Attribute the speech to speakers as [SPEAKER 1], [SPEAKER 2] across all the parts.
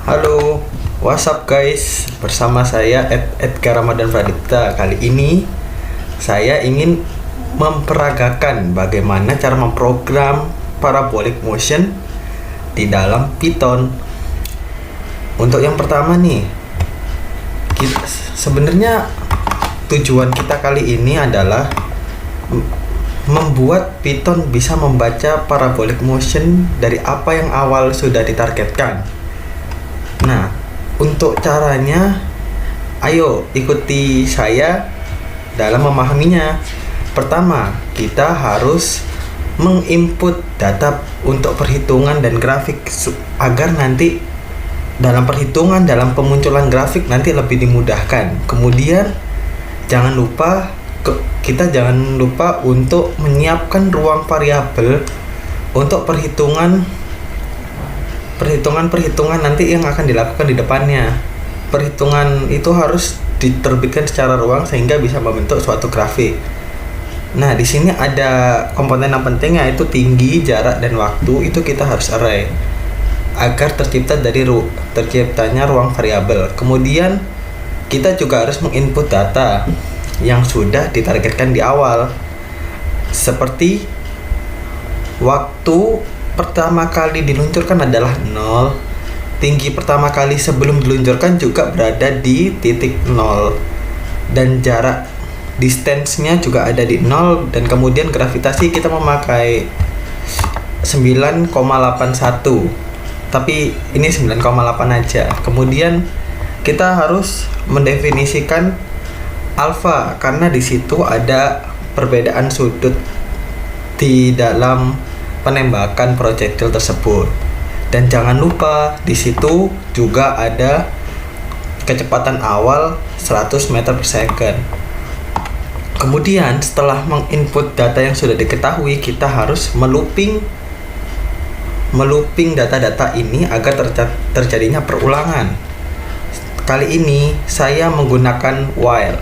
[SPEAKER 1] Halo, what's up guys? Bersama saya Edgar Ramadan Pradipta. Kali ini saya ingin memperagakan bagaimana cara memprogram parabolic motion di dalam Python. Untuk yang pertama nih, sebenarnya tujuan kita kali ini adalah membuat Python bisa membaca parabolic motion dari apa yang awal sudah ditargetkan. Nah, untuk caranya, ayo ikuti saya dalam memahaminya. Pertama, kita harus menginput data untuk perhitungan dan grafik agar nanti dalam perhitungan, dalam pemunculan grafik nanti lebih dimudahkan. Kemudian kita jangan lupa untuk menyiapkan ruang variabel untuk perhitungan nanti yang akan dilakukan di depannya. Perhitungan itu harus diterbitkan secara ruang sehingga bisa membentuk suatu grafik. Nah, di sini ada komponen yang penting, yaitu tinggi, jarak, dan waktu. Itu kita harus array agar terciptanya ruang variabel. Kemudian kita juga harus menginput data yang sudah ditargetkan di awal, seperti waktu pertama kali diluncurkan adalah 0, tinggi pertama kali sebelum diluncurkan juga berada di titik 0, dan jarak distance-nya juga ada di 0, dan kemudian gravitasi kita memakai 9,81, tapi ini 9,8 aja. Kemudian kita harus mendefinisikan alfa karena di situ ada perbedaan sudut di dalam penembakan proyektil tersebut. Dan jangan lupa di situ juga ada kecepatan awal 100 meter per second. Kemudian setelah menginput data yang sudah diketahui, kita harus melooping data-data ini agar terjadinya perulangan. Kali ini saya menggunakan while.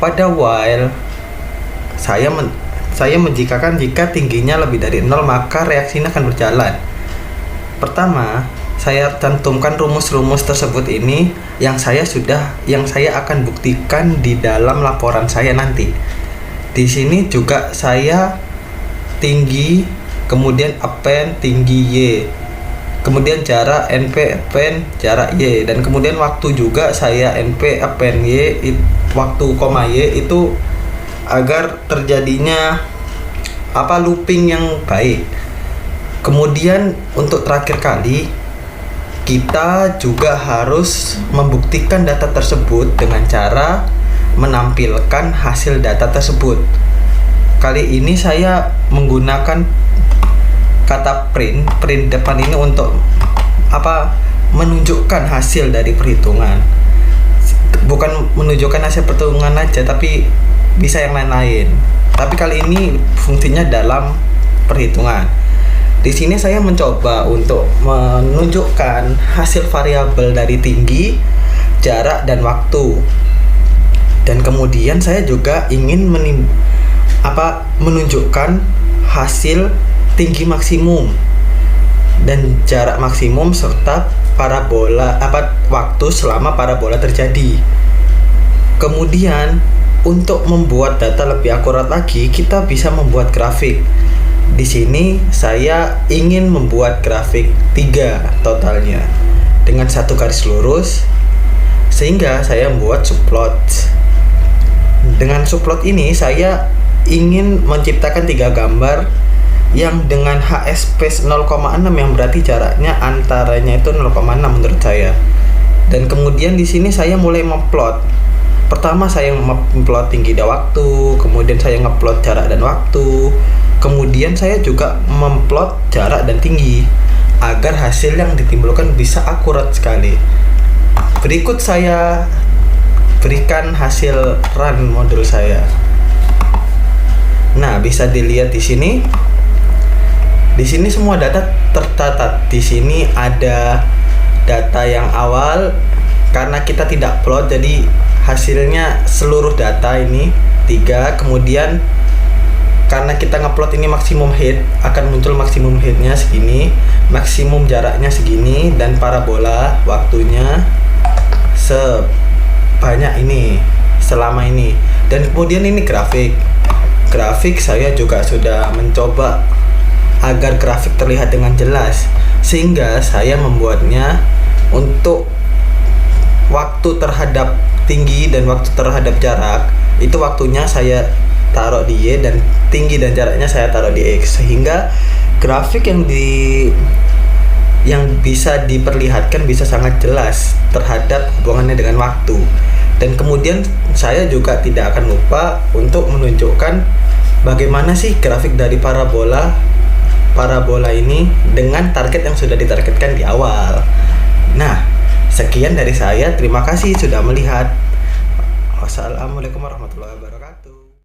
[SPEAKER 1] Pada while saya menjikakan jika tingginya lebih dari 0 maka reaksinya akan berjalan. Pertama, saya cantumkan rumus-rumus tersebut ini yang saya akan buktikan di dalam laporan saya nanti. Di sini juga saya tinggi, kemudian append tinggi Y, kemudian jarak NP append jarak Y, dan kemudian waktu juga saya NP append Y, waktu koma Y itu agar terjadinya looping yang baik. Kemudian untuk terakhir kali, kita juga harus membuktikan data tersebut dengan cara menampilkan hasil data tersebut. Kali ini saya menggunakan kata print depan ini untuk menunjukkan hasil dari perhitungan. Bukan menunjukkan hasil perhitungan aja, tapi bisa yang lain-lain. Tapi kali ini fungsinya dalam perhitungan. Di sini saya mencoba untuk menunjukkan hasil variabel dari tinggi, jarak, dan waktu. Dan kemudian saya juga ingin menunjukkan hasil tinggi maksimum dan jarak maksimum serta waktu selama parabola terjadi. Kemudian untuk membuat data lebih akurat lagi, kita bisa membuat grafik. Di sini saya ingin membuat grafik 3 totalnya dengan satu garis lurus, sehingga saya membuat subplot. Dengan subplot ini saya ingin menciptakan 3 gambar yang dengan HS space 0,6 yang berarti jaraknya antaranya itu 0,6 menurut saya. Dan kemudian di sini saya mulai memplot. Pertama saya memplot tinggi dan waktu, kemudian saya ngeplot jarak dan waktu, kemudian saya juga memplot jarak dan tinggi agar hasil yang ditimbulkan bisa akurat sekali. Berikut saya berikan hasil run modul saya. Nah, bisa dilihat di sini. Di sini semua data tercatat. Di sini ada data yang awal karena kita tidak plot, jadi hasilnya seluruh data ini 3. Kemudian karena kita ngupload ini maksimum height, akan muncul maksimum heightnya segini, maksimum jaraknya segini, dan parabola waktunya sebanyak ini selama ini. Dan kemudian ini grafik saya juga sudah mencoba agar grafik terlihat dengan jelas, sehingga saya membuatnya untuk waktu terhadap tinggi dan waktu terhadap jarak, itu waktunya saya taruh di Y, dan tinggi dan jaraknya saya taruh di X, sehingga grafik yang bisa diperlihatkan bisa sangat jelas terhadap hubungannya dengan waktu. Dan kemudian saya juga tidak akan lupa untuk menunjukkan bagaimana sih grafik dari parabola ini dengan target yang sudah ditargetkan di awal. Nah, sekian dari saya, terima kasih sudah melihat. Wassalamualaikum warahmatullahi wabarakatuh.